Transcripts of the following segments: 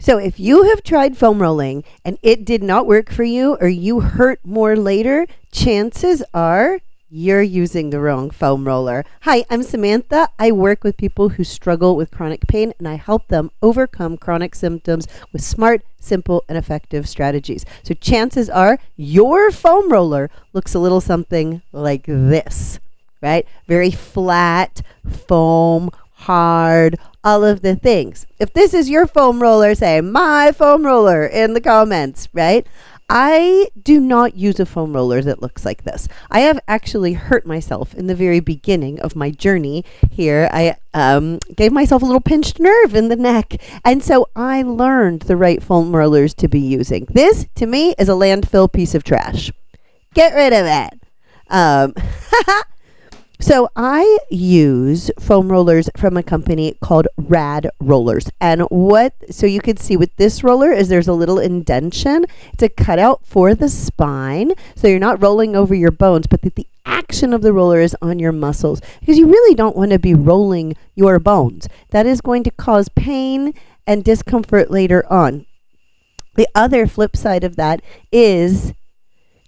So if you have tried foam rolling and it did not work for you, or you hurt more later, chances are you're using the wrong foam roller. Hi, I'm Samantha. I work with people who struggle with chronic pain, and I help them overcome chronic symptoms with smart, simple, and effective strategies. So chances are your foam roller looks a little something like this, right? Very flat, foam, hard, all of the things. If this is your foam roller, say my foam roller in the comments, right? I do not use a foam roller that looks like this. I have actually hurt myself in the very beginning of my journey here. I gave myself a little pinched nerve in the neck. And so I learned the right foam rollers to be using. This, to me, is a landfill piece of trash. Get rid of it. So I use foam rollers from a company called Rad Rollers. And so you can see with this roller is there's a little indention. It's a cutout for the spine. So you're not rolling over your bones, but the action of the roller is on your muscles, because you really don't want to be rolling your bones. That is going to cause pain and discomfort later on. The other flip side of that is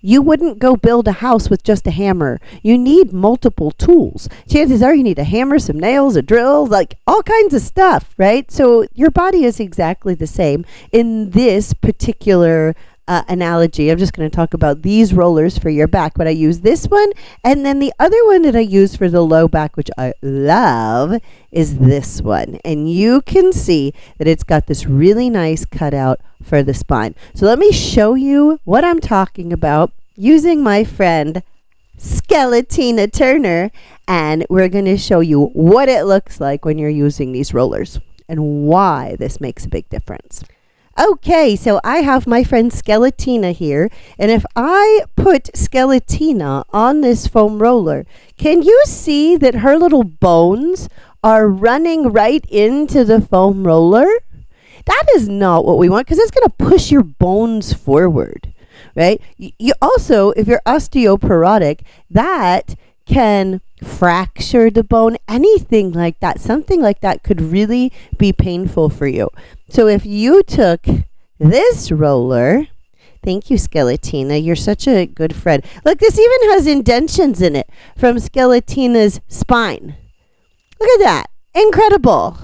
you wouldn't go build a house with just a hammer. You need multiple tools. Chances are you need a hammer, some nails, a drill, like all kinds of stuff, right? So your body is exactly the same. In this particular analogy, I'm just going to talk about these rollers for your back, but I use this one. And then the other one that I use for the low back, which I love, is this one. And you can see that it's got this really nice cutout for the spine. So let me show you what I'm talking about using my friend Skeletina Turner, and we're going to show you what it looks like when you're using these rollers and why this makes a big difference. Okay, so I have my friend Skeletina here, and if I put Skeletina on this foam roller, can you see that her little bones are running right into the foam roller? That is not what we want, because it's going to push your bones forward, right? You also, if you're osteoporotic, that can fracture the bone, anything like that. Something like that could really be painful for you. So if you took this roller, thank you, Skeletina. You're such a good friend. Look, this even has indentions in it from Skeletina's spine. Look at that. Incredible.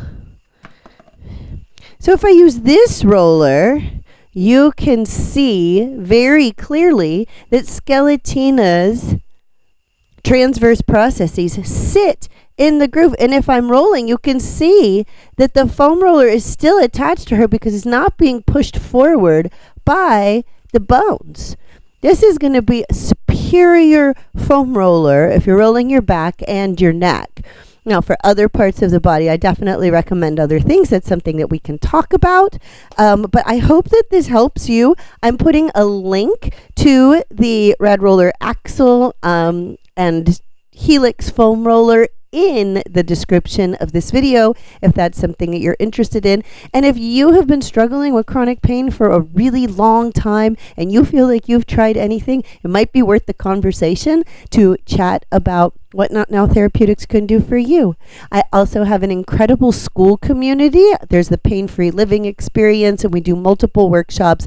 So if I use this roller, you can see very clearly that Skeletina's transverse processes sit in the groove. And if I'm rolling, you can see that the foam roller is still attached to her because it's not being pushed forward by the bones. This is going to be a superior foam roller if you're rolling your back and your neck. Now, for other parts of the body, I definitely recommend other things. That's something that we can talk about. But I hope that this helps you. I'm putting a link to the Rad Roller Axle and Helix foam roller in the description of this video if that's something that you're interested in. And if you have been struggling with chronic pain for a really long time and you feel like you've tried anything, it might be worth the conversation to chat about what Not Now Therapeutics can do for you. I also have an incredible school community. There's the Pain-Free Living Experience, and we do multiple workshops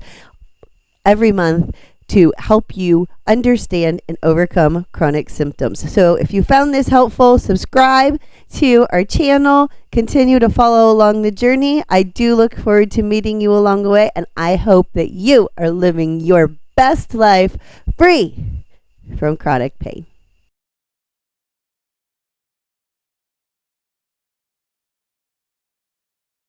every month to help you understand and overcome chronic symptoms. So if you found this helpful, subscribe to our channel, continue to follow along the journey. I do look forward to meeting you along the way, and I hope that you are living your best life free from chronic pain.